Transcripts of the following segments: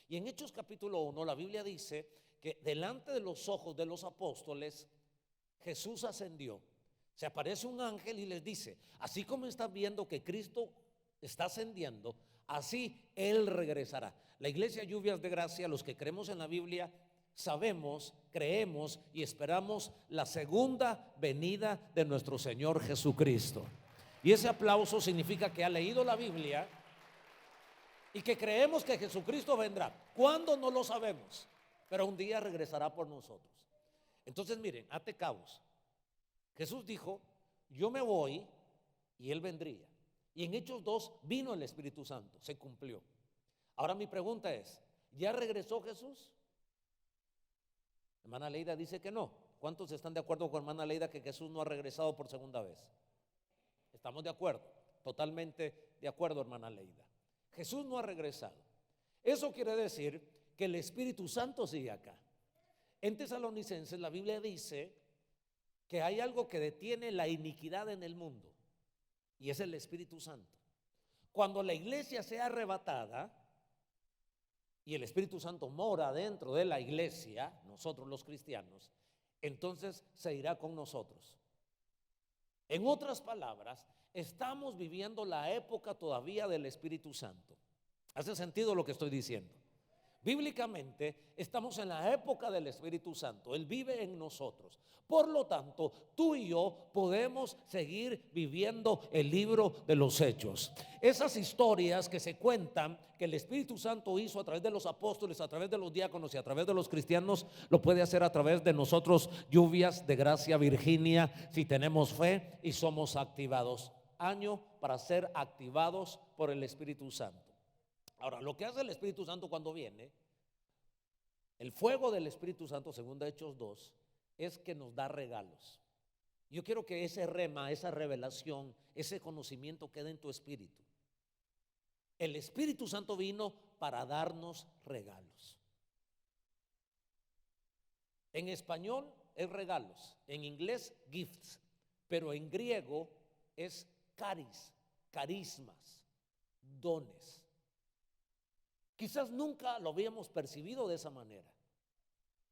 Y en Hechos capítulo 1 la Biblia dice que delante de los ojos de los apóstoles Jesús ascendió. Se aparece un ángel y les dice: así como están viendo que Cristo está ascendiendo, así Él regresará. La iglesia Lluvias de Gracia, los que creemos en la Biblia, sabemos, creemos y esperamos la segunda venida de nuestro Señor Jesucristo. Y ese aplauso significa que ha leído la Biblia y que creemos que Jesucristo vendrá. ¿Cuándo? No lo sabemos, pero un día regresará por nosotros. Entonces miren, ate cabos. Jesús dijo: yo me voy y Él vendría. Y en Hechos 2 vino el Espíritu Santo, se cumplió. Ahora mi pregunta es: ¿ya regresó Jesús? Hermana Leida dice que no. ¿Cuántos están de acuerdo con hermana Leida que Jesús no ha regresado por segunda vez? Estamos de acuerdo, totalmente de acuerdo, hermana Leida. Jesús no ha regresado. Eso quiere decir que el Espíritu Santo sigue acá. En Tesalonicenses la Biblia dice que hay algo que detiene la iniquidad en el mundo, y es el Espíritu Santo. Cuando la iglesia sea arrebatada y el Espíritu Santo mora dentro de la iglesia, nosotros los cristianos, entonces se irá con nosotros. En otras palabras, estamos viviendo la época todavía del Espíritu Santo. ¿Hace sentido lo que estoy diciendo? Bíblicamente estamos en la época del Espíritu Santo. Él vive en nosotros. Por lo tanto, tú y yo podemos seguir viviendo el libro de los Hechos. Esas historias que se cuentan que el Espíritu Santo hizo a través de los apóstoles, a través de los diáconos y a través de los cristianos, lo puede hacer a través de nosotros, Lluvias de Gracia Virginia, si tenemos fe y somos activados. Año para ser activados por el Espíritu Santo. Ahora, lo que hace el Espíritu Santo cuando viene, el fuego del Espíritu Santo, según Hechos 2, es que nos da regalos. Yo quiero que ese rema, esa revelación, ese conocimiento quede en tu espíritu. El Espíritu Santo vino para darnos regalos. En español es regalos, en inglés gifts, pero en griego es caris, carismas, dones. Quizás nunca lo habíamos percibido de esa manera,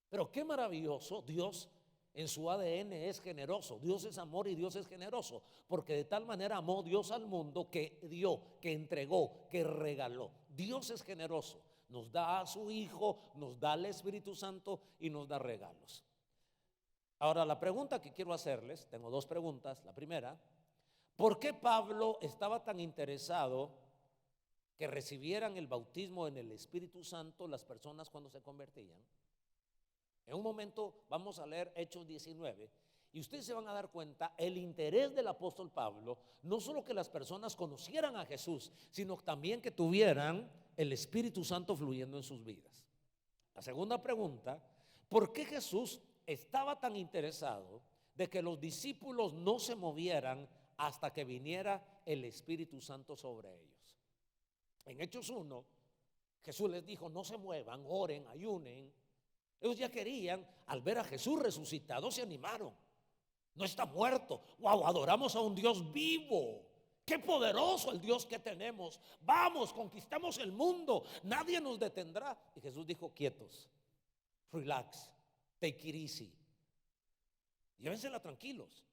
pero qué maravilloso. Dios en su ADN es generoso. Dios es amor y Dios es generoso, porque de tal manera amó Dios al mundo que dio, que entregó, que regaló. Dios es generoso, nos da a su Hijo, nos da el Espíritu Santo y nos da regalos. Ahora, la pregunta que quiero hacerles, tengo dos preguntas. La primera: ¿por qué Pablo estaba tan interesado que recibieran el bautismo en el Espíritu Santo las personas cuando se convertían? En un momento vamos a leer Hechos 19 y ustedes se van a dar cuenta el interés del apóstol Pablo, no solo que las personas conocieran a Jesús, sino también que tuvieran el Espíritu Santo fluyendo en sus vidas. La segunda pregunta: ¿por qué Jesús estaba tan interesado de que los discípulos no se movieran hasta que viniera el Espíritu Santo sobre ellos? En Hechos 1, Jesús les dijo: no se muevan, oren, ayunen. Ellos ya querían, al ver a Jesús resucitado, se animaron. No está muerto. Wow, adoramos a un Dios vivo. Qué poderoso el Dios que tenemos. Vamos, conquistamos el mundo, nadie nos detendrá. Y Jesús dijo: quietos, relax, take it easy, llévensela tranquilos,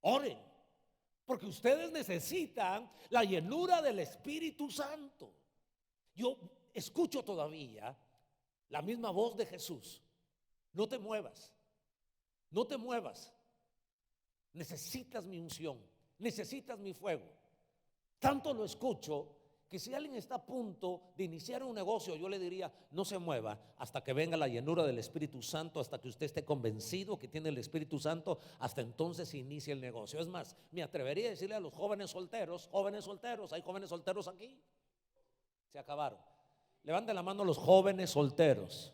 oren, porque ustedes necesitan la llenura del Espíritu Santo. Yo escucho todavía la misma voz de Jesús: no te muevas, no te muevas, necesitas mi unción, necesitas mi fuego. Tanto lo escucho que si alguien está a punto de iniciar un negocio, yo le diría: no se mueva hasta que venga la llenura del Espíritu Santo, hasta que usted esté convencido que tiene el Espíritu Santo, hasta entonces se inicia el negocio. Es más, me atrevería a decirle a los jóvenes solteros: hay jóvenes solteros aquí, se acabaron. Levanten la mano los jóvenes solteros.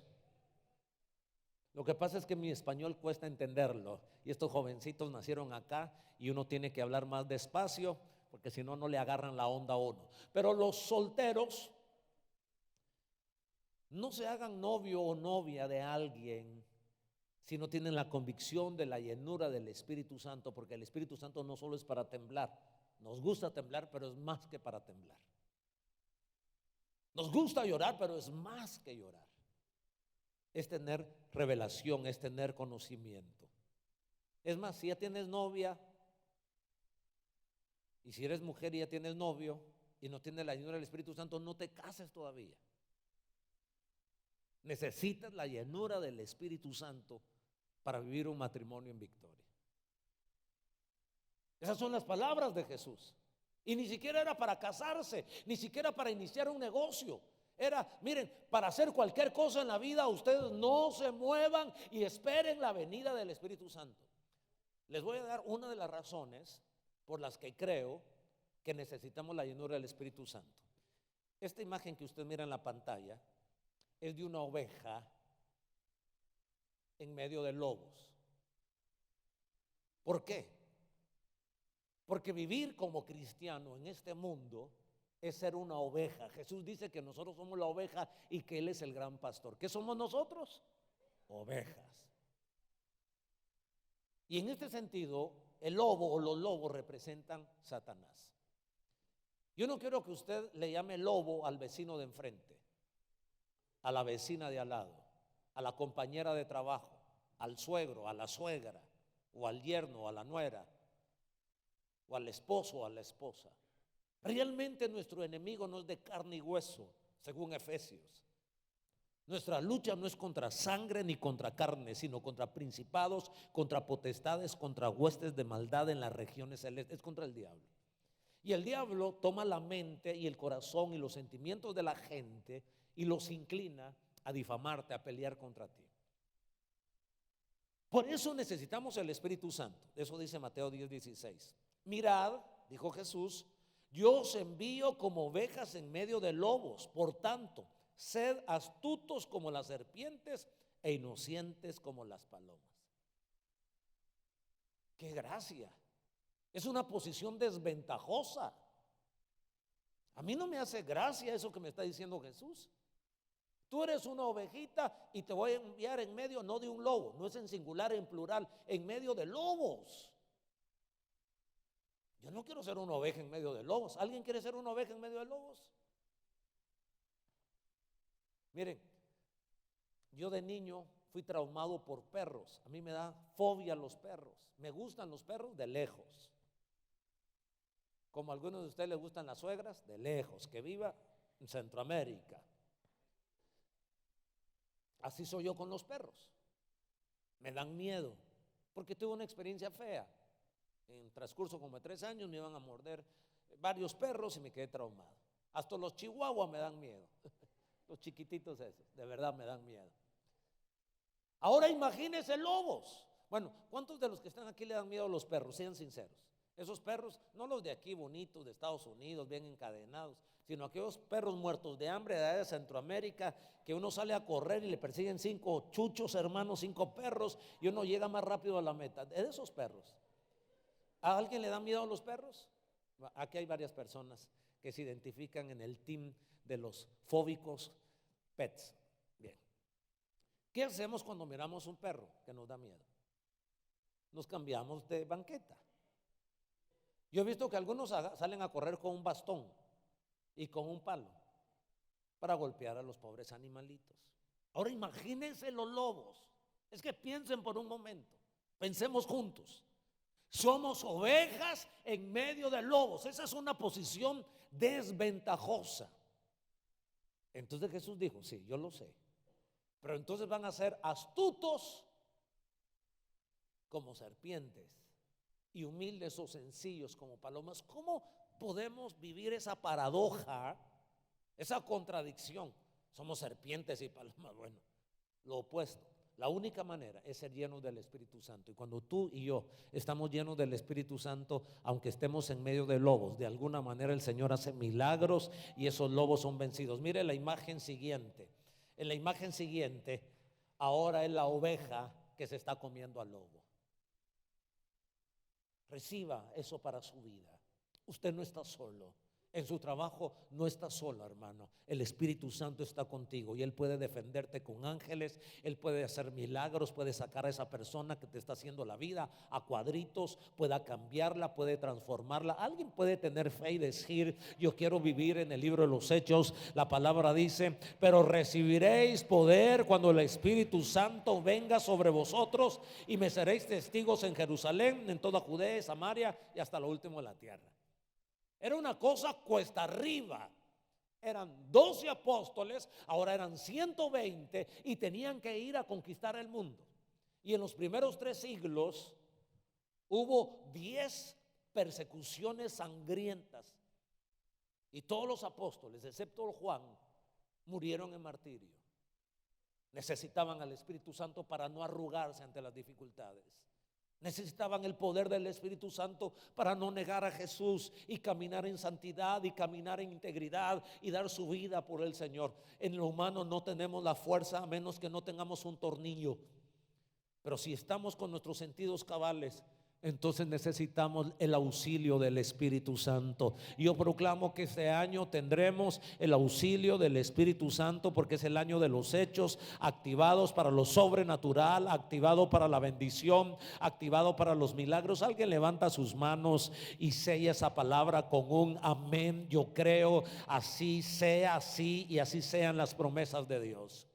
Lo que pasa es que mi español cuesta entenderlo, y estos jovencitos nacieron acá y uno tiene que hablar más despacio, porque si no, no le agarran la onda a uno. Pero los solteros, no se hagan novio o novia de alguien si no tienen la convicción de la llenura del Espíritu Santo, porque el Espíritu Santo no solo es para temblar. Nos gusta temblar, pero es más que para temblar. Nos gusta llorar, pero es más que llorar. Es tener revelación, es tener conocimiento. Es más, si ya tienes novia, y si eres mujer y ya tienes novio y no tienes la llenura del Espíritu Santo, no te cases todavía. Necesitas la llenura del Espíritu Santo para vivir un matrimonio en victoria. Esas son las palabras de Jesús. Y ni siquiera era para casarse, ni siquiera para iniciar un negocio. Era, miren, para hacer cualquier cosa en la vida, ustedes no se muevan y esperen la venida del Espíritu Santo. Les voy a dar una de las razones por las que creo que necesitamos la llenura del Espíritu Santo. Esta imagen que usted mira en la pantalla es de una oveja en medio de lobos. ¿Por qué? Porque vivir como cristiano en este mundo es ser una oveja. Jesús dice que nosotros somos la oveja y que Él es el gran pastor. ¿Qué somos nosotros? Ovejas. Y en este sentido, el lobo o los lobos representan Satanás. Yo no quiero que usted le llame lobo al vecino de enfrente, a la vecina de al lado, a la compañera de trabajo, al suegro, a la suegra, o al yerno, o a la nuera, o al esposo o a la esposa. Realmente nuestro enemigo no es de carne y hueso, según Efesios. Nuestra lucha no es contra sangre ni contra carne, sino contra principados, contra potestades, contra huestes de maldad en las regiones celestes. Es contra el diablo. Y el diablo toma la mente y el corazón y los sentimientos de la gente y los inclina a difamarte, a pelear contra ti. Por eso necesitamos el Espíritu Santo. Eso dice Mateo 10:16. Mirad, dijo Jesús, yo os envío como ovejas en medio de lobos. Por tanto, sed astutos como las serpientes e inocentes como las palomas. ¡Qué gracia! Es una posición desventajosa. A mí no me hace gracia eso que me está diciendo Jesús. Tú eres una ovejita y te voy a enviar en medio, no de un lobo, no es en singular, en plural, en medio de lobos. Yo no quiero ser una oveja en medio de lobos. ¿Alguien quiere ser una oveja en medio de lobos? Miren, yo de niño fui traumado por perros. A mí me da fobia los perros. Me gustan los perros de lejos. Como a algunos de ustedes les gustan las suegras, de lejos, que viva en Centroamérica. Así soy yo con los perros. Me dan miedo, porque tuve una experiencia fea. En transcurso como de 3 años me iban a morder varios perros y me quedé traumado. Hasta los chihuahuas me dan miedo. Los chiquititos esos, de verdad me dan miedo. Ahora imagínense lobos. Bueno, ¿cuántos de los que están aquí le dan miedo a los perros? Sean sinceros. Esos perros, no los de aquí bonitos de Estados Unidos, bien encadenados, sino aquellos perros muertos de hambre de allá de Centroamérica, que uno sale a correr y le persiguen 5 chuchos, hermanos, 5 perros, y uno llega más rápido a la meta. De esos perros. ¿A alguien le da miedo a los perros? Aquí hay varias personas que se identifican en el team de los fóbicos pets. Bien. ¿Qué hacemos cuando miramos un perro que nos da miedo? Nos cambiamos de banqueta. Yo he visto que algunos salen a correr con un bastón y con un palo para golpear a los pobres animalitos. Ahora imagínense los lobos. Es que piensen por un momento. Pensemos juntos. Somos ovejas en medio de lobos. Esa es una posición desventajosa. Entonces Jesús dijo, sí, yo lo sé, pero entonces van a ser astutos como serpientes y humildes o sencillos como palomas. ¿Cómo podemos vivir esa paradoja, esa contradicción? Somos serpientes y palomas. Bueno, lo opuesto. La única manera es ser llenos del Espíritu Santo. Y cuando tú y yo estamos llenos del Espíritu Santo, aunque estemos en medio de lobos, de alguna manera el Señor hace milagros y esos lobos son vencidos. Mire la imagen siguiente. En la imagen siguiente, ahora es la oveja que se está comiendo al lobo. Reciba eso para su vida. Usted no está solo. En su trabajo no estás sola, hermano. El Espíritu Santo está contigo y Él puede defenderte con ángeles. Él puede hacer milagros, puede sacar a esa persona que te está haciendo la vida a cuadritos, pueda cambiarla, puede transformarla. Alguien puede tener fe y decir: yo quiero vivir. En el libro de los Hechos, la palabra dice: pero recibiréis poder cuando el Espíritu Santo venga sobre vosotros, y me seréis testigos en Jerusalén, en toda Judea, Samaria y hasta lo último de la tierra. Era una cosa cuesta arriba. Eran 12 apóstoles, ahora eran 120 y tenían que ir a conquistar el mundo. Y en los primeros 3 siglos hubo 10 persecuciones sangrientas. Y todos los apóstoles, excepto Juan, murieron en martirio. Necesitaban al Espíritu Santo para no arrugarse ante las dificultades. Necesitaban el poder del Espíritu Santo para no negar a Jesús y caminar en santidad y caminar en integridad y dar su vida por el Señor. En lo humano no tenemos la fuerza a menos que no tengamos un tornillo. Pero si estamos con nuestros sentidos cabales, entonces necesitamos el auxilio del Espíritu Santo. Yo proclamo que este año tendremos el auxilio del Espíritu Santo, porque es el año de los hechos, activados para lo sobrenatural, activado para la bendición, activado para los milagros. Alguien levanta sus manos y sella esa palabra con un amén. Yo creo, así sea, así y así sean las promesas de Dios.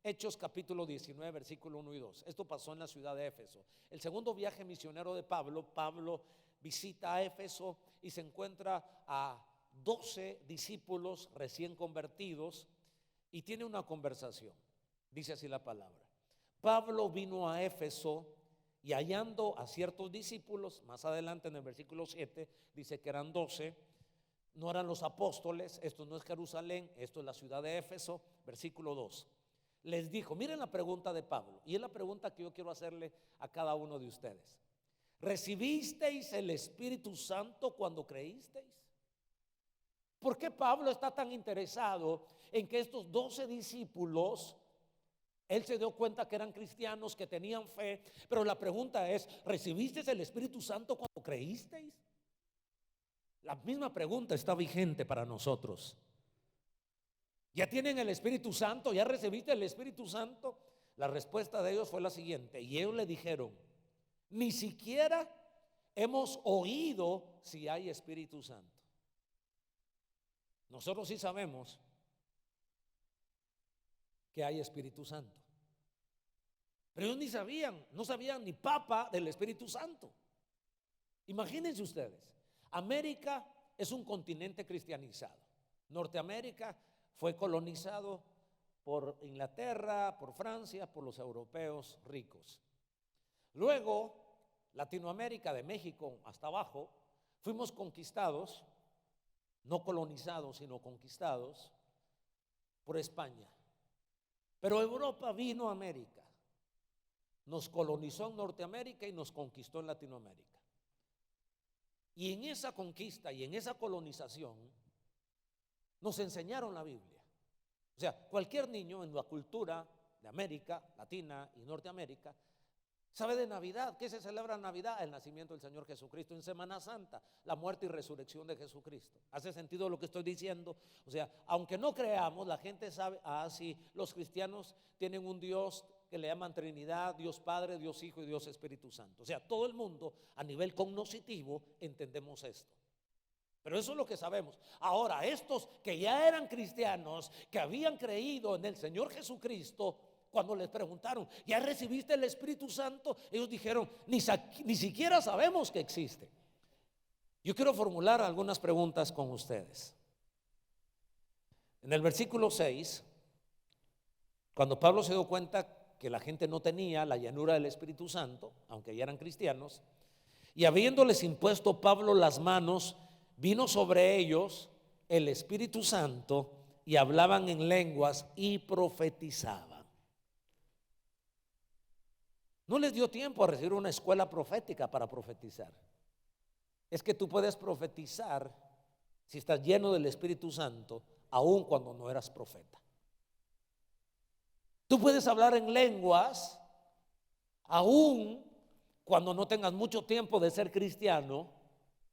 Hechos capítulo 19, versículo 1 y 2. Esto pasó en la ciudad de Éfeso. El segundo viaje misionero de Pablo visita a Éfeso y se encuentra a 12 discípulos recién convertidos y tiene una conversación. Dice así la palabra: Pablo vino a Éfeso y hallando a ciertos discípulos, más adelante en el versículo 7 dice que eran 12, no eran los apóstoles, esto no es Jerusalén, esto es la ciudad de Éfeso. Versículo 2. Les dijo, miren la pregunta de Pablo, y es la pregunta que yo quiero hacerle a cada uno de ustedes: ¿recibisteis el Espíritu Santo cuando creísteis? ¿Por qué Pablo está tan interesado en que estos 12 discípulos, él se dio cuenta que eran cristianos, que tenían fe, pero la pregunta es: ¿recibisteis el Espíritu Santo cuando creísteis? La misma pregunta está vigente para nosotros. ¿Ya tienen el Espíritu Santo? ¿Ya recibiste el Espíritu Santo? La respuesta de ellos fue la siguiente, y ellos le dijeron: ni siquiera hemos oído si hay Espíritu Santo. Nosotros sí sabemos que hay Espíritu Santo, pero ellos ni sabían, no sabían ni papa del Espíritu Santo. Imagínense ustedes, América es un continente cristianizado. Norteamérica fue colonizado por Inglaterra, por Francia, por los europeos ricos. Luego, Latinoamérica, de México hasta abajo, fuimos conquistados, no colonizados, sino conquistados por España. Pero Europa vino a América, nos colonizó en Norteamérica y nos conquistó en Latinoamérica. Y en esa conquista y en esa colonización nos enseñaron la Biblia. O sea, cualquier niño en la cultura de América Latina y Norteamérica sabe de Navidad. ¿Qué se celebra en Navidad? El nacimiento del Señor Jesucristo. En Semana Santa, la muerte y resurrección de Jesucristo. ¿Hace sentido lo que estoy diciendo? O sea, aunque no creamos, la gente sabe, sí, los cristianos tienen un Dios que le llaman Trinidad: Dios Padre, Dios Hijo y Dios Espíritu Santo. O sea, todo el mundo a nivel cognoscitivo entendemos esto. Pero eso es lo que sabemos. Ahora, estos que ya eran cristianos, que habían creído en el Señor Jesucristo, cuando les preguntaron: ¿ya recibiste el Espíritu Santo? Ellos dijeron: ni siquiera sabemos que existe. Yo quiero formular algunas preguntas con ustedes. En el versículo 6, cuando Pablo se dio cuenta que la gente no tenía la llenura del Espíritu Santo, aunque ya eran cristianos, y habiéndoles impuesto Pablo las manos, vino sobre ellos el Espíritu Santo y hablaban en lenguas y profetizaban. No les dio tiempo a recibir una escuela profética para profetizar. Es que tú puedes profetizar si estás lleno del Espíritu Santo, aun cuando no eras profeta. Tú puedes hablar en lenguas aun cuando no tengas mucho tiempo de ser cristiano,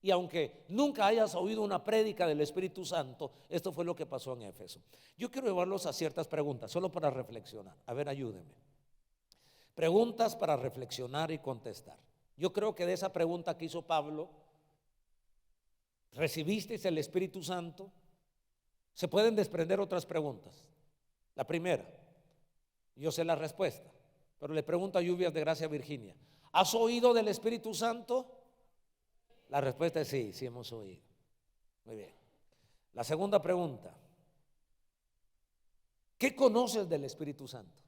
Y aunque nunca hayas oído una prédica del Espíritu Santo, esto fue lo que pasó en Éfeso. Yo quiero llevarlos a ciertas preguntas, solo para reflexionar. A ver, ayúdenme. Preguntas para reflexionar y contestar. Yo creo que de esa pregunta que hizo Pablo, ¿recibisteis el Espíritu Santo? Se pueden desprender otras preguntas. La primera, yo sé la respuesta, pero le pregunto a Lluvias de Gracia Virginia, ¿has oído del Espíritu Santo? La respuesta es sí, sí hemos oído. Muy bien. La segunda pregunta, ¿qué conoces del Espíritu Santo?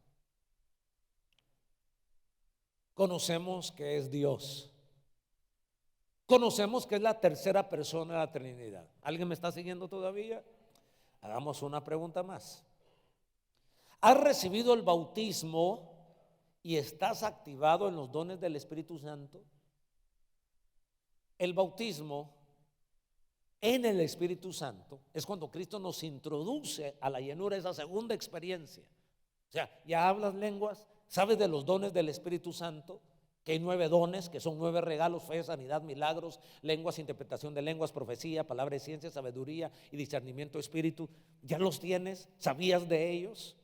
Conocemos que es Dios. Conocemos que es la tercera persona de la Trinidad. ¿Alguien me está siguiendo todavía? Hagamos una pregunta más. ¿Has recibido el bautismo y estás activado en los dones del Espíritu Santo? El bautismo en el Espíritu Santo es cuando Cristo nos introduce a la llenura, esa segunda experiencia. O sea, ya hablas lenguas, sabes de los dones del Espíritu Santo, que hay 9 dones, que son 9 regalos: fe, sanidad, milagros, lenguas, interpretación de lenguas, profecía, palabra de ciencia, sabiduría y discernimiento de espíritu. ¿Ya los tienes? ¿Sabías de ellos?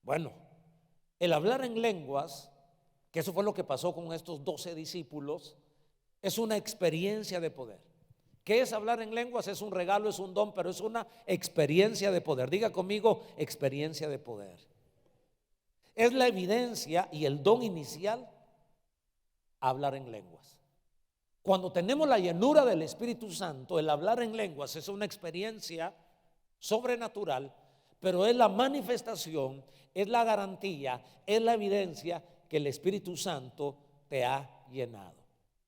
Bueno, el hablar en lenguas, que eso fue lo que pasó con estos 12 discípulos, es una experiencia de poder. ¿Qué es hablar en lenguas? Es un regalo, es un don, pero es una experiencia de poder. Diga conmigo, experiencia de poder. Es la evidencia y el don inicial, hablar en lenguas. Cuando tenemos la llenura del Espíritu Santo, el hablar en lenguas es una experiencia sobrenatural, pero es la manifestación, es la garantía, es la evidencia que el Espíritu Santo te ha llenado.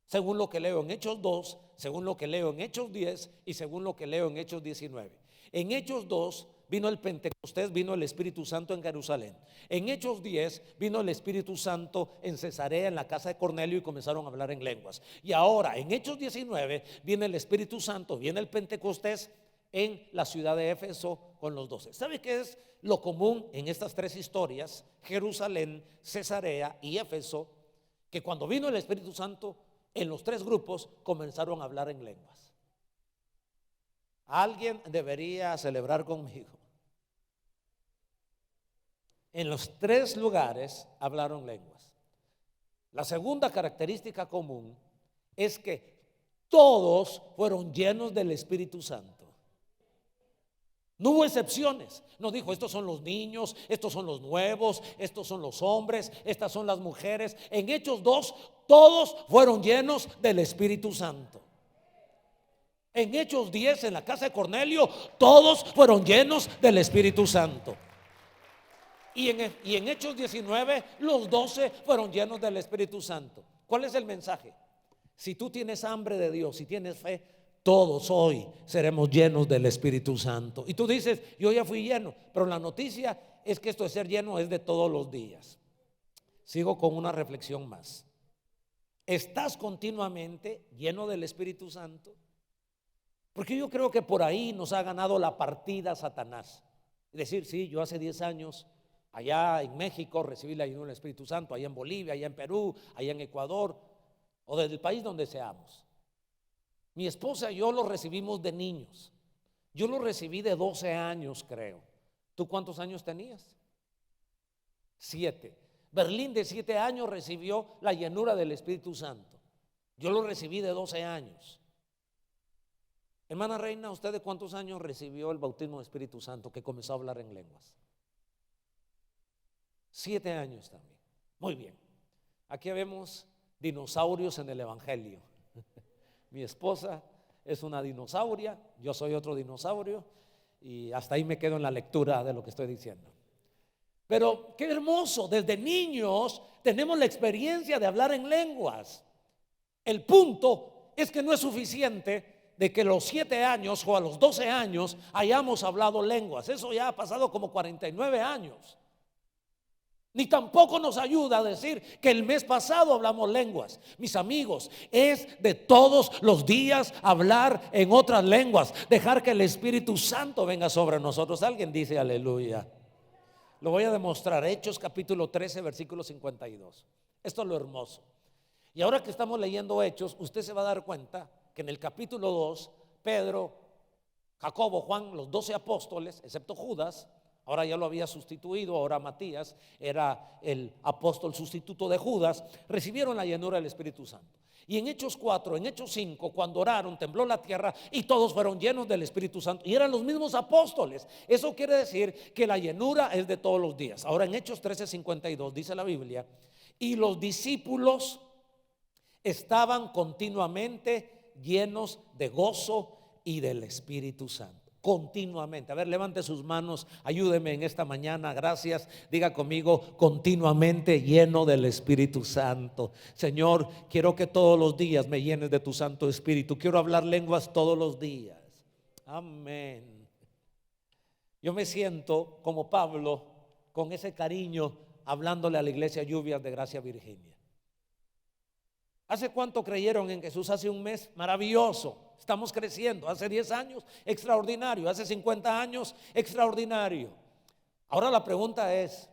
Según lo que leo en Hechos 2, según lo que leo en Hechos 10 y según lo que leo en Hechos 19. En Hechos 2 vino el Pentecostés, vino el Espíritu Santo en Jerusalén. En Hechos 10 vino el Espíritu Santo en Cesarea, en la casa de Cornelio, y comenzaron a hablar en lenguas. Y ahora en Hechos 19 viene el Espíritu Santo, viene el Pentecostés en la ciudad de Éfeso con los 12. ¿Sabe qué es lo común en estas 3 historias? Jerusalén, Cesarea y Éfeso, que cuando vino el Espíritu Santo, en los 3 grupos comenzaron a hablar en lenguas. Alguien debería celebrar conmigo. En los 3 lugares hablaron lenguas. La segunda característica común es que todos fueron llenos del Espíritu Santo. No hubo excepciones. No dijo, estos son los niños, estos son los nuevos, estos son los hombres, estas son las mujeres. En Hechos 2, todos fueron llenos del Espíritu Santo. En Hechos 10, en la casa de Cornelio, todos fueron llenos del Espíritu Santo. Y en Hechos 19, los 12 fueron llenos del Espíritu Santo. ¿Cuál es el mensaje? Si tú tienes hambre de Dios, si tienes fe, todos hoy seremos llenos del Espíritu Santo. Y tú dices, yo ya fui lleno, pero la noticia es que esto de ser lleno es de todos los días. Sigo con una reflexión más. ¿Estás continuamente lleno del Espíritu Santo? Porque yo creo que por ahí nos ha ganado la partida Satanás. Es decir, sí, yo hace 10 años allá en México recibí la llenura del Espíritu Santo, allá en Bolivia, allá en Perú, allá en Ecuador, o desde el país donde seamos. Mi esposa y yo lo recibimos de niños. Yo lo recibí de 12 años, creo. ¿Tú cuántos años tenías? 7. Berlín de 7 años recibió la llenura del Espíritu Santo. Yo lo recibí de 12 años. Hermana Reina, ¿usted de cuántos años recibió el bautismo del Espíritu Santo que comenzó a hablar en lenguas? 7 años también. Muy bien. Aquí vemos dinosaurios en el Evangelio. Mi esposa es una dinosauria, yo soy otro dinosaurio, y hasta ahí me quedo en la lectura de lo que estoy diciendo. Pero qué hermoso, desde niños tenemos la experiencia de hablar en lenguas. El punto es que no es suficiente de que a los 7 años o a los 12 años hayamos hablado lenguas. Eso ya ha pasado como 49 años. Ni tampoco nos ayuda a decir que el mes pasado hablamos lenguas. Mis amigos, es de todos los días hablar en otras lenguas, dejar que el Espíritu Santo venga sobre nosotros. Alguien dice aleluya. Lo voy a demostrar. Hechos capítulo 13 versículo 52. Esto es lo hermoso. Y ahora que estamos leyendo Hechos, usted se va a dar cuenta que en el capítulo 2, Pedro, Jacobo, Juan, los 12 apóstoles, excepto Judas, ahora ya lo había sustituido, ahora Matías era el apóstol sustituto de Judas, recibieron la llenura del Espíritu Santo. Y en Hechos 4, en Hechos 5, cuando oraron, tembló la tierra y todos fueron llenos del Espíritu Santo. Y eran los mismos apóstoles. Eso quiere decir que la llenura es de todos los días. Ahora en Hechos 13:52 dice la Biblia, y los discípulos estaban continuamente llenos de gozo y del Espíritu Santo. Continuamente. A ver, levante sus manos, ayúdeme en esta mañana, gracias. Diga conmigo, continuamente lleno del Espíritu Santo. Señor, quiero que todos los días me llenes de tu Santo Espíritu. Quiero hablar lenguas todos los días. Amén. Yo me siento como Pablo, con ese cariño, hablándole a la iglesia Lluvias de Gracia Virginia. ¿Hace cuánto creyeron en Jesús? Hace un mes, maravilloso. Estamos creciendo. Hace 10 años, extraordinario. Hace 50 años, extraordinario. Ahora la pregunta es,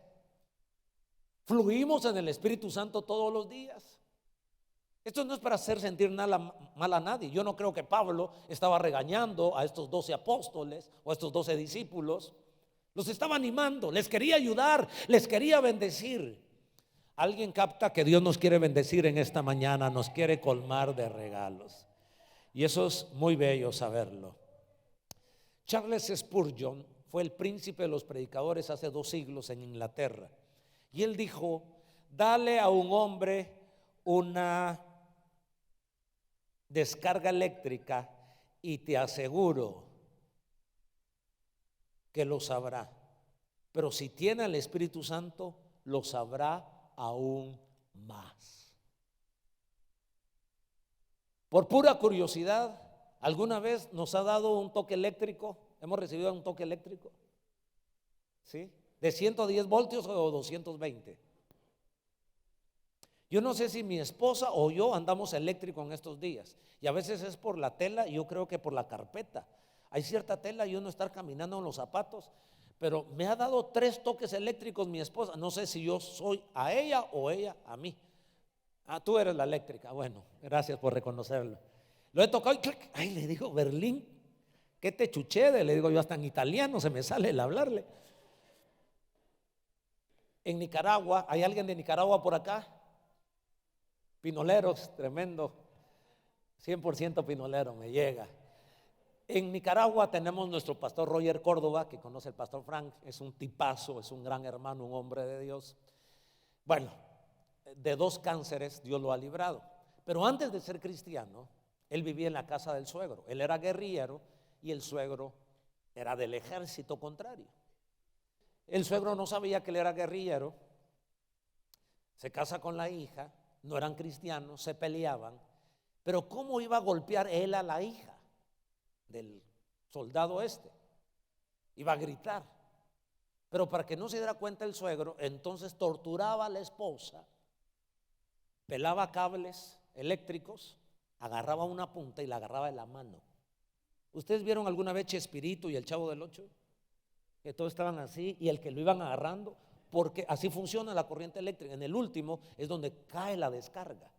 ¿fluimos en el Espíritu Santo todos los días? Esto no es para hacer sentir nada mal a nadie. Yo no creo que Pablo estaba regañando a estos 12 apóstoles o a estos 12 discípulos. Los estaba animando, les quería ayudar, les quería bendecir. Alguien capta que Dios nos quiere bendecir en esta mañana, nos quiere colmar de regalos. Y eso es muy bello saberlo. Charles Spurgeon fue el príncipe de los predicadores hace 2 siglos en Inglaterra. Y él dijo, dale a un hombre una descarga eléctrica y te aseguro que lo sabrá. Pero si tiene el Espíritu Santo, lo sabrá aún más. Por pura curiosidad, ¿alguna vez nos ha dado un toque eléctrico? ¿Hemos recibido un toque eléctrico? ¿Sí? ¿De 110 voltios o 220? Yo no sé si mi esposa o yo andamos eléctrico en estos días. Y a veces es por la tela y yo creo que por la carpeta. Hay cierta tela y uno estar caminando en los zapatos. Pero me ha dado 3 toques eléctricos mi esposa. No sé si yo soy a ella o ella a mí. Ah, tú eres la eléctrica. Bueno, gracias por reconocerlo. Lo he tocado y clic. Ay, le digo, Berlín, ¿qué te chuchede? Le digo yo, hasta en italiano se me sale el hablarle. En Nicaragua, ¿hay alguien de Nicaragua por acá? Pinoleros, tremendo. 100% pinolero, me llega. En Nicaragua tenemos nuestro pastor Roger Córdoba, que conoce el pastor Frank, es un tipazo, es un gran hermano, un hombre de Dios. Bueno, de 2 cánceres Dios lo ha librado. Pero antes de ser cristiano, él vivía en la casa del suegro. Él era guerrillero y el suegro era del ejército contrario. El suegro no sabía que él era guerrillero, se casa con la hija, no eran cristianos, se peleaban. Pero ¿cómo iba a golpear él a la hija del soldado este? Iba a gritar. Pero para que no se diera cuenta el suegro, entonces torturaba a la esposa, pelaba cables eléctricos, agarraba una punta y la agarraba de la mano. ¿Ustedes vieron alguna vez Chespirito y el Chavo del Ocho? Que todos estaban así y el que lo iban agarrando, porque así funciona la corriente eléctrica. En el último es donde cae la descarga.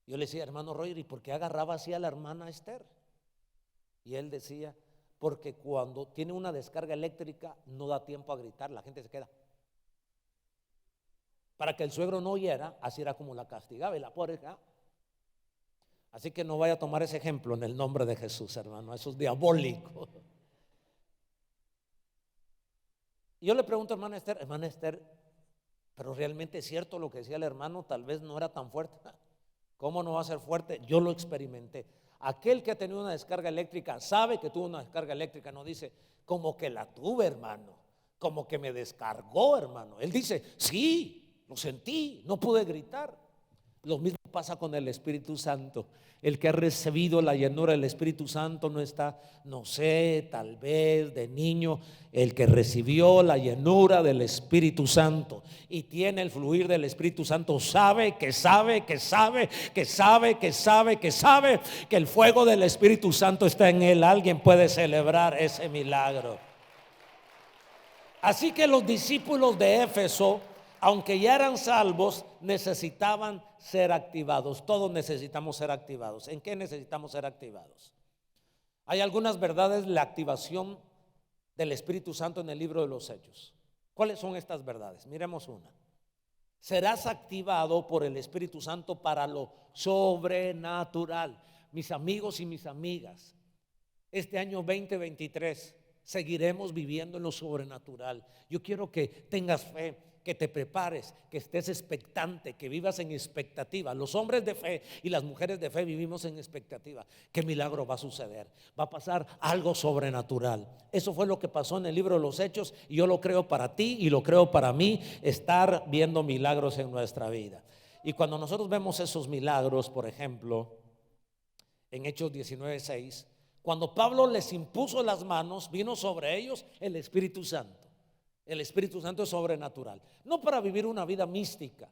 Yo le decía, hermano Roger, ¿y por qué agarraba así a la hermana Esther? Y él decía, porque cuando tiene una descarga eléctrica no da tiempo a gritar, la gente se queda. Para que el suegro no oyera, así era como la castigaba y la pobre. Así que no vaya a tomar ese ejemplo en el nombre de Jesús, hermano, eso es diabólico. Y yo le pregunto a hermana Esther, pero realmente es cierto lo que decía el hermano, tal vez no era tan fuerte. ¿Cómo no va a ser fuerte? Yo lo experimenté. Aquel que ha tenido una descarga eléctrica sabe que tuvo una descarga eléctrica, no dice, como que la tuve, hermano, como que me descargó, hermano. Él dice, sí, lo sentí, no pude gritar. Lo mismo pasa con el Espíritu Santo. El que ha recibido la llenura del Espíritu Santo no está, no sé, tal vez de niño. El que recibió la llenura del Espíritu Santo y tiene el fluir del Espíritu Santo sabe que el fuego del Espíritu Santo está en él. Alguien puede celebrar ese milagro. Así que los discípulos de Éfeso aunque ya eran salvos, necesitaban ser activados. Todos necesitamos ser activados. ¿En qué necesitamos ser activados? Hay algunas verdades de la activación del Espíritu Santo en el libro de los Hechos. ¿Cuáles son estas verdades? Miremos una. Serás activado por el Espíritu Santo para lo sobrenatural. Mis amigos y mis amigas, este año 2023 seguiremos viviendo en lo sobrenatural. Yo quiero que tengas fe, que te prepares, que estés expectante, que vivas en expectativa. Los hombres de fe y las mujeres de fe vivimos en expectativa. ¿Qué milagro va a suceder? Va a pasar algo sobrenatural. Eso fue lo que pasó en el libro de los Hechos, y yo lo creo para ti y lo creo para mí, estar viendo milagros en nuestra vida. Y cuando nosotros vemos esos milagros, por ejemplo, en Hechos 19:6, cuando Pablo les impuso las manos, vino sobre ellos el Espíritu Santo. El Espíritu Santo es sobrenatural, no para vivir una vida mística,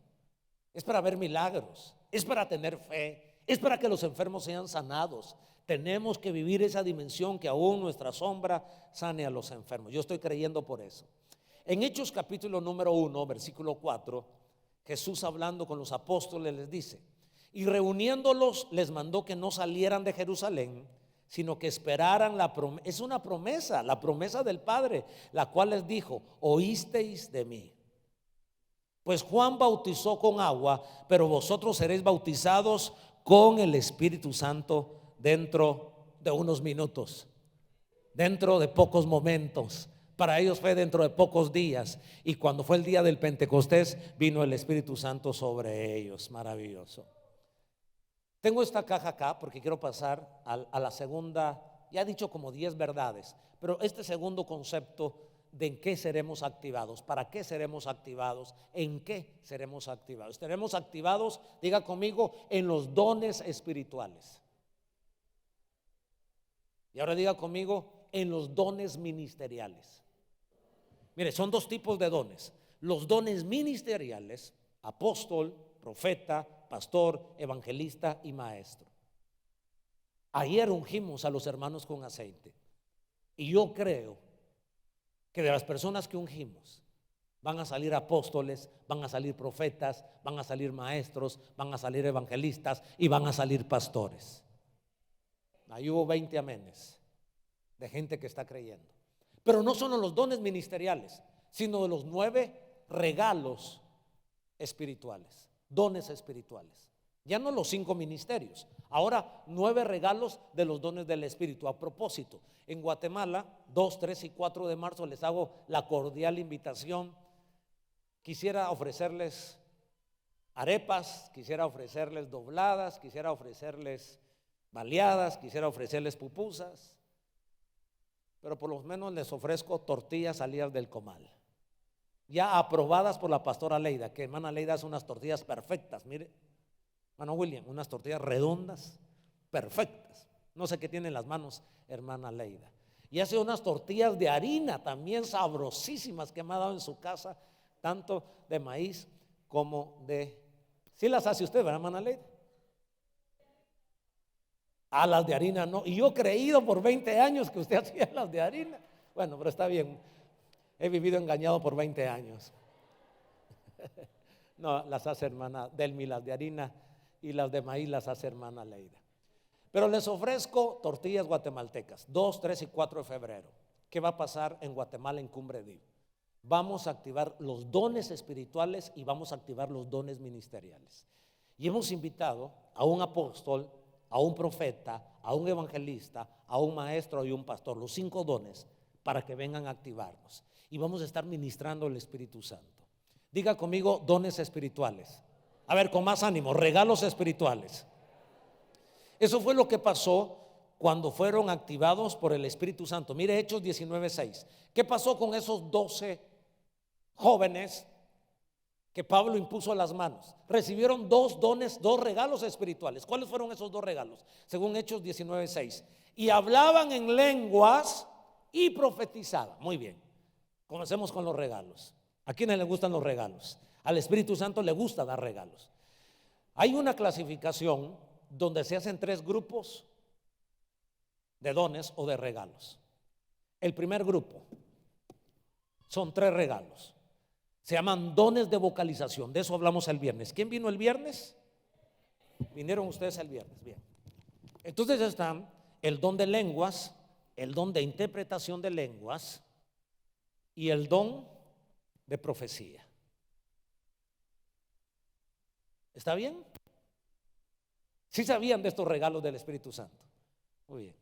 es para ver milagros, es para tener fe, es para que los enfermos sean sanados. Tenemos que vivir esa dimensión, que aún nuestra sombra sane a los enfermos. Yo estoy creyendo por eso. En Hechos capítulo número 1, versículo 4, Jesús, hablando con los apóstoles, les dice: y reuniéndolos les mandó que no salieran de Jerusalén, sino que esperaran la promesa. Es una promesa, la promesa del Padre, la cual les dijo: oísteis de mí. Pues Juan bautizó con agua, pero vosotros seréis bautizados con el Espíritu Santo dentro de unos minutos, dentro de pocos momentos. Para ellos fue dentro de pocos días, y cuando fue el día del Pentecostés, vino el Espíritu Santo sobre ellos. Maravilloso. Tengo esta caja acá porque quiero pasar a la segunda. Ya he dicho como 10 verdades, pero este segundo concepto de en qué seremos activados, para qué seremos activados, en qué seremos activados. Seremos activados, diga conmigo, en los dones espirituales. Y ahora diga conmigo, en los dones ministeriales. Mire, son dos tipos de dones: los dones ministeriales, apóstol, profeta, pastor, evangelista y maestro. Ayer ungimos a los hermanos con aceite, y yo creo que de las personas que ungimos van a salir apóstoles, van a salir profetas, van a salir maestros, van a salir evangelistas y van a salir pastores. Ahí hubo 20 amenes de gente que está creyendo. Pero no solo los dones ministeriales, sino de los 9 regalos espirituales. Dones espirituales. Ya no los 5 ministerios, ahora 9 regalos de los dones del Espíritu. A propósito, en Guatemala, 2, 3 y 4 de marzo les hago la cordial invitación. Quisiera ofrecerles arepas, quisiera ofrecerles dobladas, quisiera ofrecerles baleadas, quisiera ofrecerles pupusas, pero por lo menos les ofrezco tortillas salidas del comal, ya aprobadas por la pastora Leida, que hermana Leida hace unas tortillas perfectas. Mire, hermano William, unas tortillas redondas, perfectas. No sé qué tiene en las manos hermana Leida. Y hace unas tortillas de harina también sabrosísimas que me ha dado en su casa, tanto de maíz como de... ¿Sí las hace usted, verdad, hermana Leida? A las de harina no. Y yo he creído por 20 años que usted hacía las de harina. Bueno, pero está bien. He vivido engañado por 20 años. No, las hace hermana Delmi, las de harina, y las de maíz las hace hermana Leida. Pero les ofrezco tortillas guatemaltecas, 2, 3 y 4 de febrero. ¿Qué va a pasar en Guatemala en Cumbre DIV? Vamos a activar los dones espirituales y vamos a activar los dones ministeriales. Y hemos invitado a un apóstol, a un profeta, a un evangelista, a un maestro y un pastor, los 5 dones, para que vengan a activarnos. Y vamos a estar ministrando el Espíritu Santo. Diga conmigo, dones espirituales. A ver, con más ánimo, regalos espirituales. Eso fue lo que pasó cuando fueron activados por el Espíritu Santo. Mire Hechos 19:6. ¿Qué pasó con esos 12 jóvenes que Pablo impuso a las manos? Recibieron 2 dones, 2 regalos espirituales. ¿Cuáles fueron esos 2 regalos? Según Hechos 19:6. Y hablaban en lenguas y profetizaban. Muy bien. Comencemos con los regalos. ¿A quiénes les gustan los regalos? Al Espíritu Santo le gusta dar regalos. Hay una clasificación donde se hacen 3 grupos de dones o de regalos. El primer grupo son 3 regalos. Se llaman dones de vocalización. De eso hablamos el viernes. ¿Quién vino el viernes? Vinieron ustedes el viernes. Bien. Entonces están el don de lenguas, el don de interpretación de lenguas y el don de profecía. ¿Está bien? ¿Sí sabían de estos regalos del Espíritu Santo? Muy bien.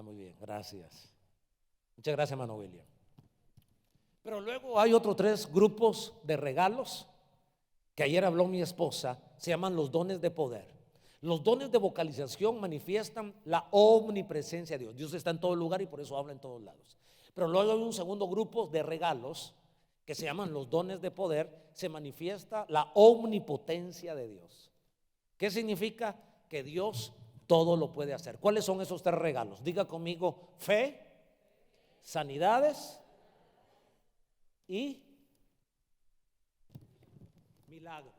Muy bien, gracias. Muchas gracias, hermano William. Pero luego hay otros 3 grupos de regalos que ayer habló mi esposa. Se llaman los dones de poder. Los dones de vocalización manifiestan la omnipresencia de Dios. Dios está en todo lugar y por eso habla en todos lados. Pero luego hay un segundo grupo de regalos que se llaman los dones de poder. Se manifiesta la omnipotencia de Dios. ¿Qué significa? Que Dios todo lo puede hacer. ¿Cuáles son esos 3 regalos? Diga conmigo: fe, sanidades y milagros.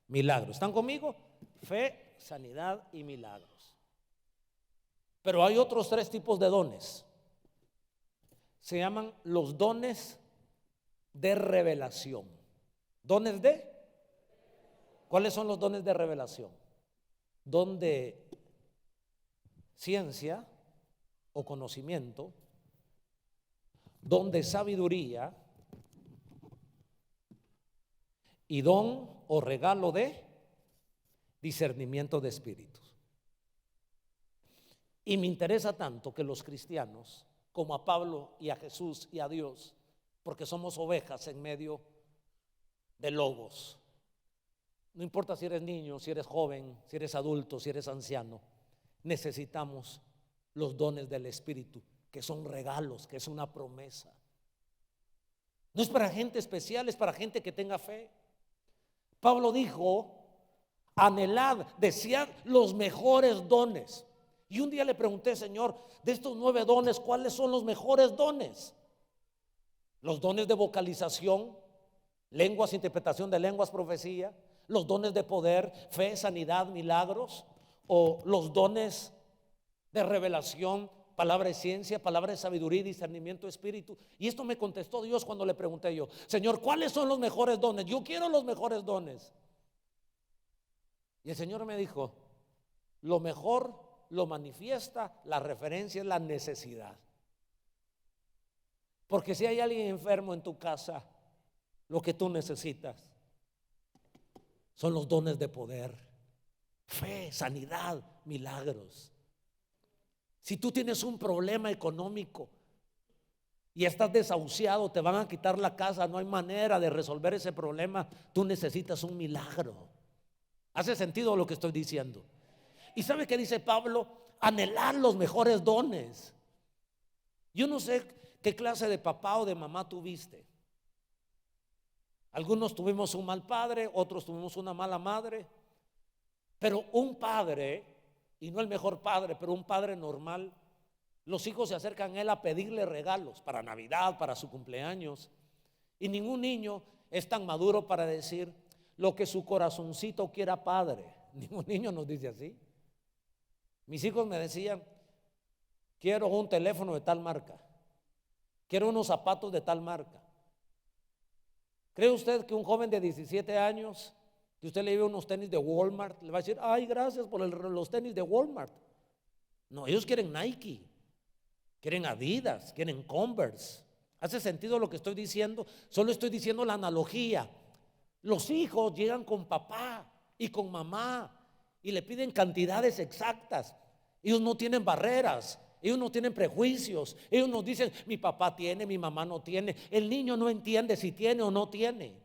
Milagros. ¿Están conmigo? Fe, sanidad y milagros. Pero hay otros 3 tipos de dones. Se llaman los dones de revelación. ¿Dones de? ¿Cuáles son los dones de revelación? Don de ciencia o conocimiento, don de sabiduría y don o regalo de discernimiento de espíritus. Y me interesa tanto que los cristianos, como a Pablo y a Jesús y a Dios, porque somos ovejas en medio de lobos. No importa si eres niño, si eres joven, si eres adulto, si eres anciano, necesitamos los dones del Espíritu, que son regalos, que es una promesa. No es para gente especial, es para gente que tenga fe. Pablo dijo: anhelad, desead los mejores dones. Y un día le pregunté: Señor, de estos 9 dones, ¿cuáles son los mejores dones? Los dones de vocalización, lenguas, interpretación de lenguas, profecía. Los dones de poder, fe, sanidad, milagros. O los dones de revelación, palabra de ciencia, palabra de sabiduría y discernimiento de espíritu. Y esto me contestó Dios cuando le pregunté yo: Señor, ¿cuáles son los mejores dones? Yo quiero los mejores dones. Y el Señor me dijo: lo mejor lo manifiesta, la referencia es la necesidad. Porque si hay alguien enfermo en tu casa, lo que tú necesitas son los dones de poder, fe, sanidad, milagros. Si tú tienes un problema económico y estás desahuciado, te van a quitar la casa, no hay manera de resolver ese problema, tú necesitas un milagro. ¿Hace sentido lo que estoy diciendo? ¿Y sabe qué dice Pablo? Anhelar los mejores dones. Yo no sé qué clase de papá o de mamá tuviste. Algunos tuvimos un mal padre, otros tuvimos una mala madre. Pero un padre, y no el mejor padre, pero un padre normal, los hijos se acercan a él a pedirle regalos para Navidad, para su cumpleaños. Y ningún niño es tan maduro para decir lo que su corazoncito quiera, padre. Ningún niño nos dice así. Mis hijos me decían: quiero un teléfono de tal marca, quiero unos zapatos de tal marca. ¿Cree usted que un joven de 17 años, que usted le lleve unos tenis de Walmart, le va a decir: ay, gracias por los tenis de Walmart? No, ellos quieren Nike, quieren Adidas, quieren Converse. ¿Hace sentido lo que estoy diciendo? Solo estoy diciendo la analogía. Los hijos llegan con papá y con mamá y le piden cantidades exactas. Ellos no tienen barreras, ellos no tienen prejuicios. Ellos nos dicen: mi papá tiene, mi mamá no tiene. El niño no entiende si tiene o no tiene.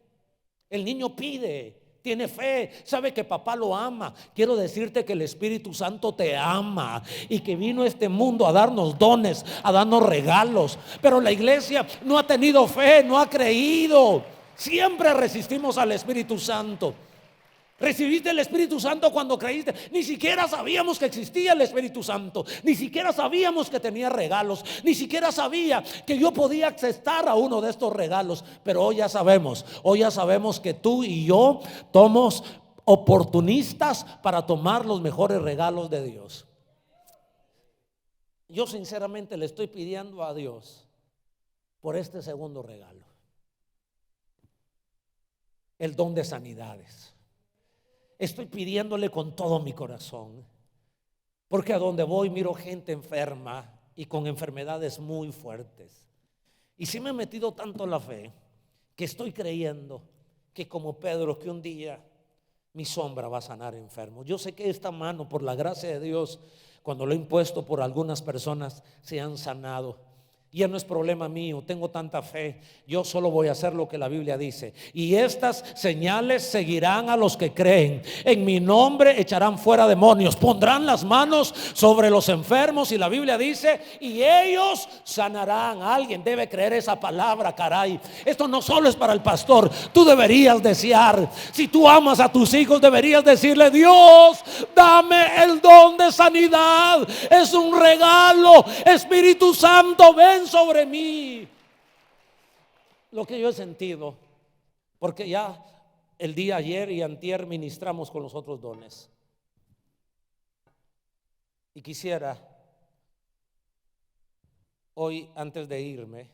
El niño pide, tiene fe, sabe que papá lo ama. Quiero decirte que el Espíritu Santo te ama y que vino a este mundo a darnos dones, a darnos regalos. Pero la iglesia no ha tenido fe, no ha creído. Siempre resistimos al Espíritu Santo. Recibiste el Espíritu Santo cuando creíste. Ni siquiera sabíamos que existía el Espíritu Santo. Ni siquiera sabíamos que tenía regalos. Ni siquiera sabía que yo podía accesar a uno de estos regalos. Pero hoy ya sabemos que tú y yo somos oportunistas para tomar los mejores regalos de Dios. Yo sinceramente le estoy pidiendo a Dios por este segundo regalo. el don de sanidades. Estoy pidiéndole con todo mi corazón, porque a donde voy miro gente enferma y con enfermedades muy fuertes. Y sí me he metido tanto en la fe que estoy creyendo que como Pedro, que un día mi sombra va a sanar enfermos. Yo sé que esta mano, por la gracia de Dios, cuando lo he impuesto por algunas personas, se han sanado. Ya no es problema mío, tengo tanta fe. Yo solo voy a hacer lo que la Biblia dice. Y estas señales seguirán a los que creen. En mi nombre echarán fuera demonios, pondrán las manos sobre los enfermos, y la Biblia dice, y ellos sanarán. Alguien debe creer esa palabra, caray. Esto no solo es para el pastor. Tú deberías desear, si tú amas a tus hijos, deberías decirle: Dios, dame el don de sanidad. Es un regalo. Espíritu Santo, ven sobre mí. Lo que yo he sentido, porque ya el día ayer y antier ministramos con los otros dones, y quisiera hoy, antes de irme,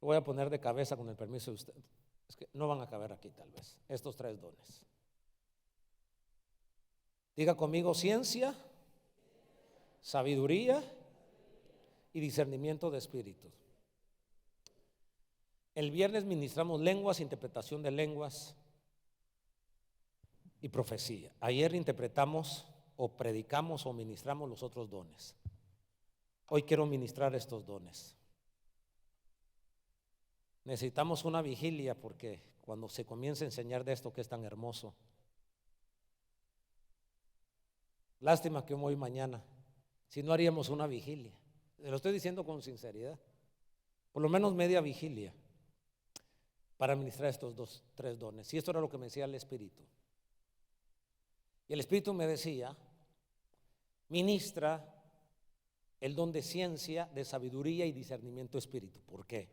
voy a poner de cabeza, con el permiso de usted. Es que no van a caber aquí tal vez estos 3 dones. Diga conmigo: ciencia, sabiduría y discernimiento de espíritus. El viernes ministramos lenguas, interpretación de lenguas y profecía. Ayer interpretamos o predicamos o ministramos los otros dones. Hoy quiero ministrar estos dones. Necesitamos una vigilia, porque cuando se comience a enseñar de esto que es tan hermoso, lástima que hoy mañana, si no haríamos una vigilia. Se lo estoy diciendo con sinceridad. Por lo menos media vigilia para ministrar estos 3 dones. Y esto era lo que me decía el Espíritu. Y el Espíritu me decía: ministra el don de ciencia, de sabiduría y discernimiento de espíritu. ¿Por qué?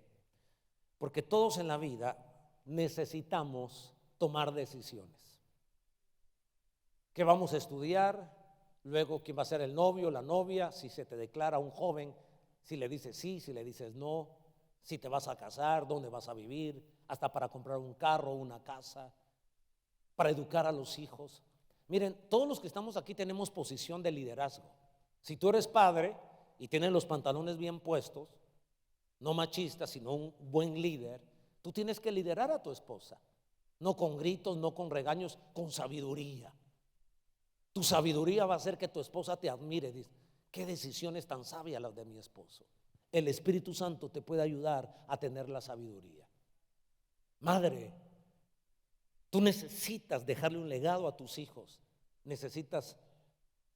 Porque todos en la vida necesitamos tomar decisiones. ¿Qué vamos a estudiar? Luego, ¿quién va a ser el novio, la novia? Si se te declara un joven, si le dices sí, si le dices no, si te vas a casar, dónde vas a vivir, hasta para comprar un carro, una casa, para educar a los hijos. Miren, todos los que estamos aquí tenemos posición de liderazgo. Si tú eres padre y tienes los pantalones bien puestos, no machista, sino un buen líder, tú tienes que liderar a tu esposa, no con gritos, no con regaños, con sabiduría. Tu sabiduría va a hacer que tu esposa te admire. Dice: qué decisiones tan sabias las de mi esposo. El Espíritu Santo te puede ayudar a tener la sabiduría. Madre, tú necesitas dejarle un legado a tus hijos. Necesitas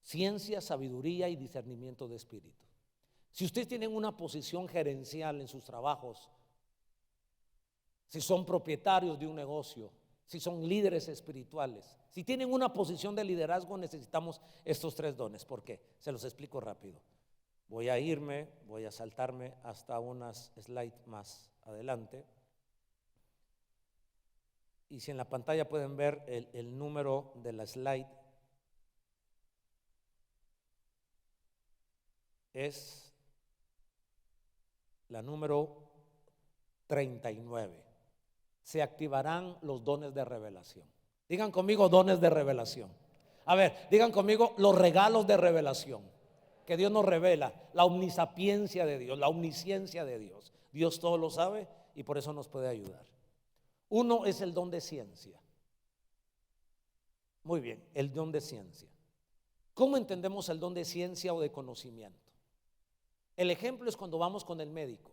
ciencia, sabiduría y discernimiento de espíritu. Si ustedes tienen una posición gerencial en sus trabajos, si son propietarios de un negocio, si son líderes espirituales, si tienen una posición de liderazgo, necesitamos estos 3 dones. ¿Por qué? Se los explico rápido. Voy a saltarme hasta unas slides más adelante. Y si en la pantalla pueden ver el número de la slide, es la número 39. Se activarán los dones de revelación. Digan conmigo: dones de revelación. A ver, digan conmigo: los regalos de revelación que Dios nos revela, la omnisapiencia de Dios, la omnisciencia de Dios. Dios todo lo sabe y por eso nos puede ayudar. Uno es el don de ciencia. Muy bien, el don de ciencia. ¿Cómo entendemos el don de ciencia o de conocimiento? El ejemplo es cuando vamos con el médico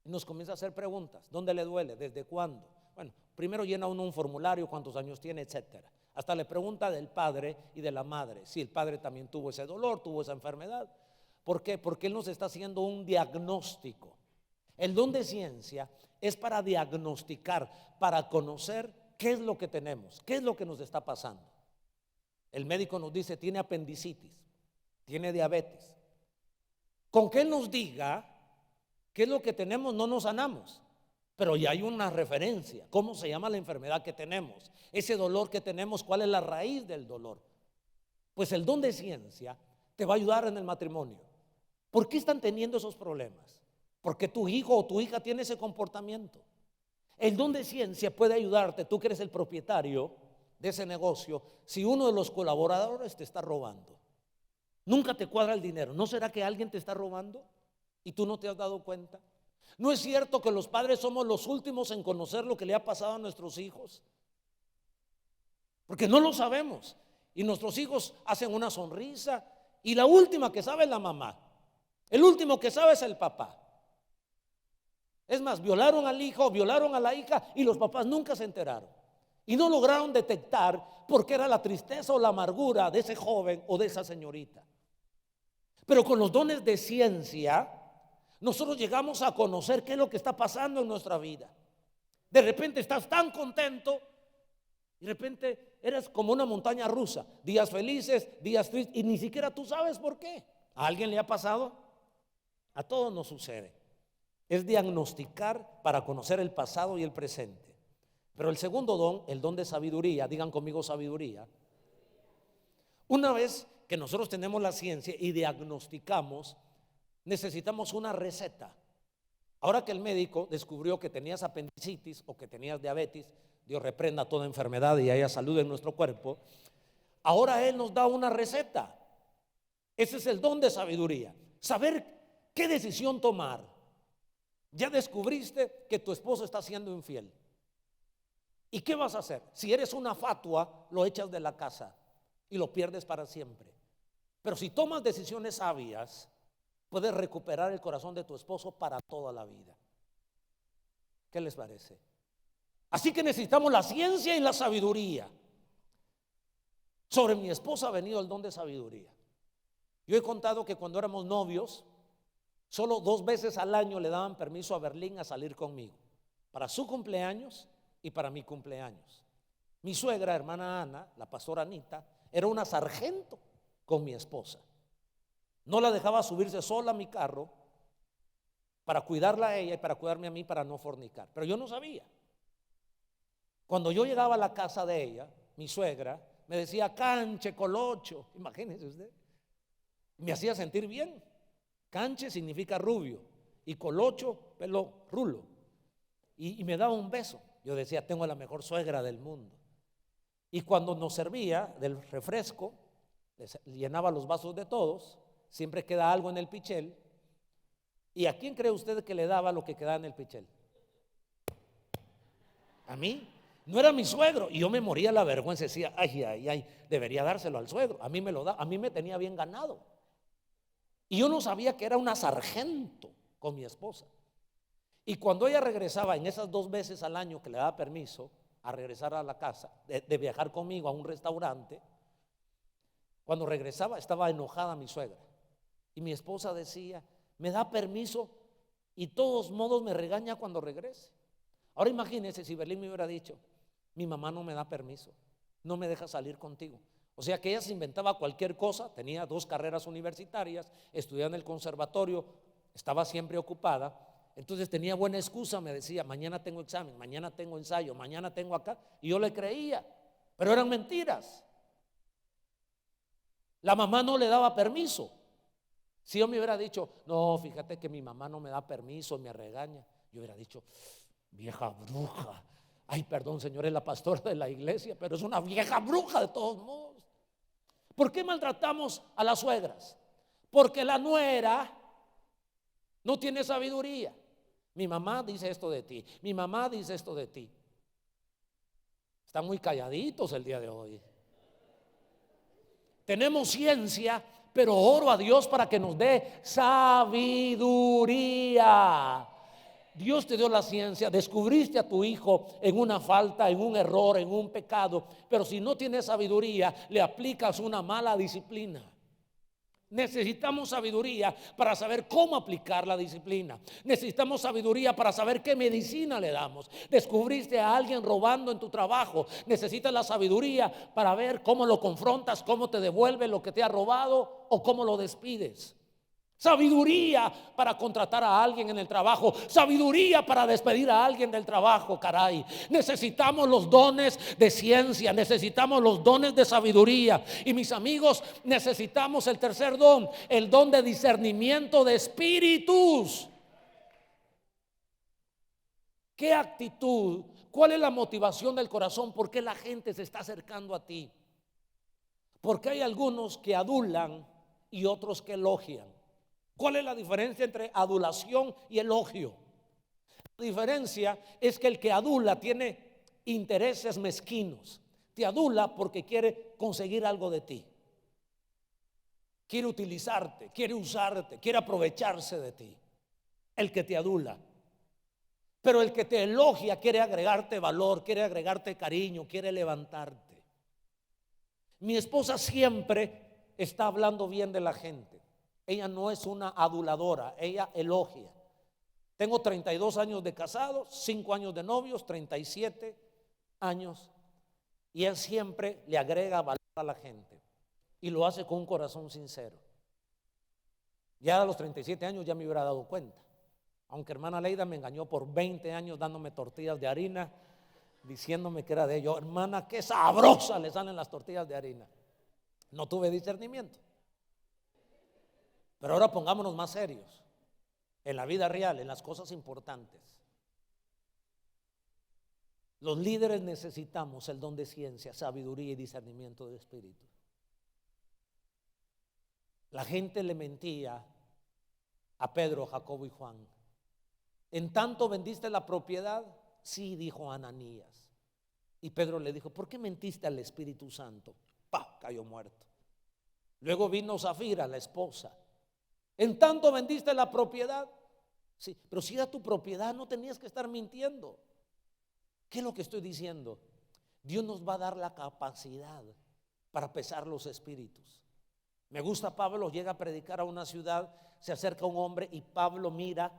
y nos comienza a hacer preguntas. ¿Dónde le duele? ¿Desde cuándo? Bueno, primero llena uno un formulario, cuántos años tiene, etcétera. Hasta le pregunta del padre y de la madre, si el padre también tuvo ese dolor, tuvo esa enfermedad. ¿Por qué? Porque él nos está haciendo un diagnóstico. El don de ciencia es para diagnosticar, para conocer qué es lo que tenemos, qué es lo que nos está pasando. El médico nos dice: tiene apendicitis, tiene diabetes. Con que él nos diga qué es lo que tenemos, no nos sanamos, pero ya hay una referencia. ¿Cómo se llama la enfermedad que tenemos? Ese dolor que tenemos, ¿cuál es la raíz del dolor? Pues el don de ciencia te va a ayudar en el matrimonio. ¿Por qué están teniendo esos problemas? Porque tu hijo o tu hija tiene ese comportamiento. El don de ciencia puede ayudarte, tú que eres el propietario de ese negocio, si uno de los colaboradores te está robando. Nunca te cuadra el dinero. ¿No será que alguien te está robando y tú no te has dado cuenta? ¿No es cierto que los padres somos los últimos en conocer lo que le ha pasado a nuestros hijos? Porque no lo sabemos. Y nuestros hijos hacen una sonrisa y la última que sabe es la mamá. El último que sabe es el papá. Es más, violaron al hijo, violaron a la hija y los papás nunca se enteraron. Y no lograron detectar por qué era la tristeza o la amargura de ese joven o de esa señorita. Pero con los dones de ciencia, nosotros llegamos a conocer qué es lo que está pasando en nuestra vida. De repente estás tan contento y de repente eres como una montaña rusa. Días felices, días tristes y ni siquiera tú sabes por qué. ¿A alguien le ha pasado? A todos nos sucede. Es diagnosticar para conocer el pasado y el presente. Pero el segundo don, el don de sabiduría, digan conmigo sabiduría. Una vez que nosotros tenemos la ciencia y diagnosticamos, necesitamos una receta. Ahora que el médico descubrió que tenías apendicitis o que tenías diabetes, Dios reprenda toda enfermedad y haya salud en nuestro cuerpo, ahora Él nos da una receta. Ese es el don de sabiduría. Saber qué decisión tomar. Ya descubriste que tu esposo está siendo infiel. ¿Y qué vas a hacer? Si eres una fatua, lo echas de la casa y lo pierdes para siempre. Pero si tomas decisiones sabias, puedes recuperar el corazón de tu esposo para toda la vida. ¿Qué les parece? Así que necesitamos la ciencia y la sabiduría. Sobre mi esposa ha venido el don de sabiduría. Yo he contado que cuando éramos novios, solo 2 veces al año le daban permiso a Berlín a salir conmigo, para su cumpleaños y para mi cumpleaños. Mi suegra, hermana Ana, la pastora Anita, era una sargento con mi esposa. No la dejaba subirse sola a mi carro para cuidarla a ella y para cuidarme a mí para no fornicar. Pero yo no sabía. Cuando yo llegaba a la casa de ella, mi suegra me decía canche, colocho, imagínense usted. Me hacía sentir bien. Canche significa rubio y colocho, pelo rulo. Y me daba un beso. Yo decía, tengo la mejor suegra del mundo. Y cuando nos servía del refresco, llenaba los vasos de todos, siempre queda algo en el pichel. ¿Y a quién cree usted que le daba lo que quedaba en el pichel? A mí. No era mi suegro. Y yo me moría la vergüenza. Decía, ay, debería dárselo al suegro. A mí me lo da, a mí me tenía bien ganado. Y yo no sabía que era una sargento con mi esposa. Y cuando ella regresaba en esas 2 veces al año que le daba permiso a regresar a la casa, de viajar conmigo a un restaurante, cuando regresaba estaba enojada mi suegra. Y mi esposa decía, me da permiso y de todos modos me regaña cuando regrese. Ahora imagínense si Berlín me hubiera dicho, mi mamá no me da permiso, no me deja salir contigo. O sea que ella se inventaba cualquier cosa, tenía 2 carreras universitarias, estudiaba en el conservatorio, estaba siempre ocupada. Entonces tenía buena excusa, me decía, mañana tengo examen, mañana tengo ensayo, mañana tengo acá. Y yo le creía, pero eran mentiras. La mamá no le daba permiso. Si yo me hubiera dicho, no, fíjate que mi mamá no me da permiso, me regaña, yo hubiera dicho, vieja bruja. Ay, perdón, señor, es la pastora de la iglesia, pero es una vieja bruja de todos modos. ¿Por qué maltratamos a las suegras? Porque la nuera no tiene sabiduría. Mi mamá dice esto de ti, mi mamá dice esto de ti. Están muy calladitos el día de hoy. Tenemos ciencia, pero oro a Dios para que nos dé sabiduría. Dios te dio la ciencia, descubriste a tu hijo en una falta, en un error, en un pecado, pero si no tienes sabiduría, le aplicas una mala disciplina. Necesitamos sabiduría para saber cómo aplicar la disciplina. Necesitamos sabiduría para saber qué medicina le damos. Descubriste a alguien robando en tu trabajo. Necesitas la sabiduría para ver cómo lo confrontas, cómo te devuelve lo que te ha robado o cómo lo despides. Sabiduría para contratar a alguien en el trabajo. Sabiduría para despedir a alguien del trabajo, caray. Necesitamos los dones de ciencia. Necesitamos los dones de sabiduría. Y mis amigos, necesitamos el tercer don, el don de discernimiento de espíritus. ¿Qué actitud? ¿Cuál es la motivación del corazón? ¿Por qué la gente se está acercando a ti? Porque hay algunos que adulan y otros que elogian. ¿Cuál es la diferencia entre adulación y elogio? La diferencia es que el que adula tiene intereses mezquinos. Te adula porque quiere conseguir algo de ti. Quiere utilizarte, quiere usarte, quiere aprovecharse de ti. El que te adula. Pero el que te elogia quiere agregarte valor, quiere agregarte cariño, quiere levantarte. Mi esposa siempre está hablando bien de la gente. Ella no es una aduladora, ella elogia. Tengo 32 años de casado, 5 años de novios, 37 años. Y él siempre le agrega valor a la gente. Y lo hace con un corazón sincero. Ya a los 37 años ya me hubiera dado cuenta. Aunque hermana Leida me engañó por 20 años dándome tortillas de harina, diciéndome que era de ellos. Hermana, qué sabrosa le salen las tortillas de harina. No tuve discernimiento. Pero ahora pongámonos más serios en la vida real, en las cosas importantes. Los líderes necesitamos el don de ciencia, sabiduría y discernimiento de espíritu. La gente le mentía a Pedro, Jacobo y Juan. ¿En tanto vendiste la propiedad? Sí, dijo Ananías. Y Pedro le dijo, ¿por qué mentiste al Espíritu Santo? ¡Pah! Cayó muerto. Luego vino Zafira, la esposa. ¿En tanto vendiste la propiedad? Sí, pero si era tu propiedad no tenías que estar mintiendo. ¿Qué es lo que estoy diciendo? Dios nos va a dar la capacidad para pesar los espíritus. Me gusta Pablo, llega a predicar a una ciudad, se acerca un hombre y Pablo mira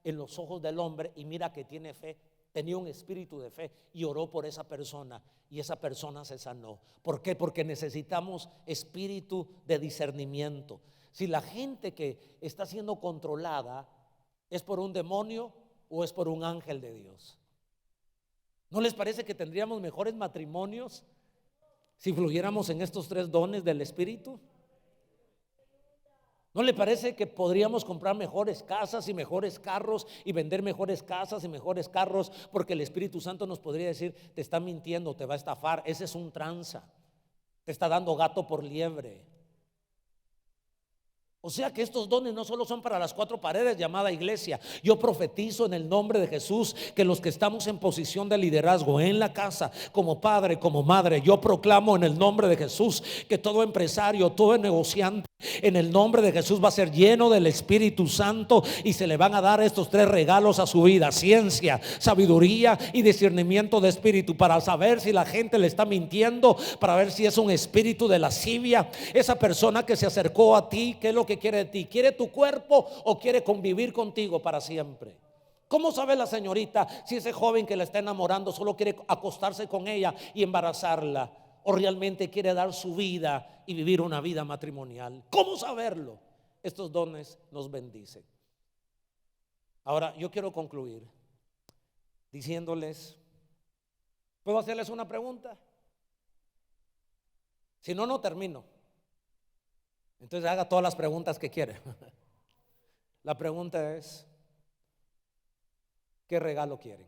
en los ojos del hombre y mira que tiene fe, tenía un espíritu de fe y oró por esa persona y esa persona se sanó. ¿Por qué? Porque necesitamos espíritu de discernimiento. Si la gente que está siendo controlada es por un demonio o es por un ángel de Dios. ¿No les parece que tendríamos mejores matrimonios si fluyéramos en estos 3 dones del espíritu? ¿No le parece que podríamos comprar mejores casas y mejores carros y vender mejores casas y mejores carros? Porque el Espíritu Santo nos podría decir, te está mintiendo, te va a estafar, ese es un tranza, te está dando gato por liebre. O sea que estos dones no solo son para las 4 paredes llamada iglesia. Yo profetizo en el nombre de Jesús que los que estamos en posición de liderazgo en la casa, como padre, como madre, yo proclamo en el nombre de Jesús que todo empresario, todo negociante, en el nombre de Jesús va a ser lleno del Espíritu Santo y se le van a dar estos 3 regalos a su vida: ciencia, sabiduría y discernimiento de espíritu, para saber si la gente le está mintiendo, para ver si es un espíritu de lascivia. Esa persona que se acercó a ti, ¿qué es lo que quiere de ti? ¿Quiere tu cuerpo o quiere convivir contigo para siempre? ¿Cómo sabe la señorita si ese joven que la está enamorando solo quiere acostarse con ella y embarazarla, o realmente quiere dar su vida y vivir una vida matrimonial? ¿Cómo saberlo? Estos dones nos bendicen. Ahora yo quiero concluir diciéndoles, ¿puedo hacerles una pregunta? Si no, no termino. Entonces haga todas las preguntas que quiere. La pregunta es, ¿qué regalo quieren?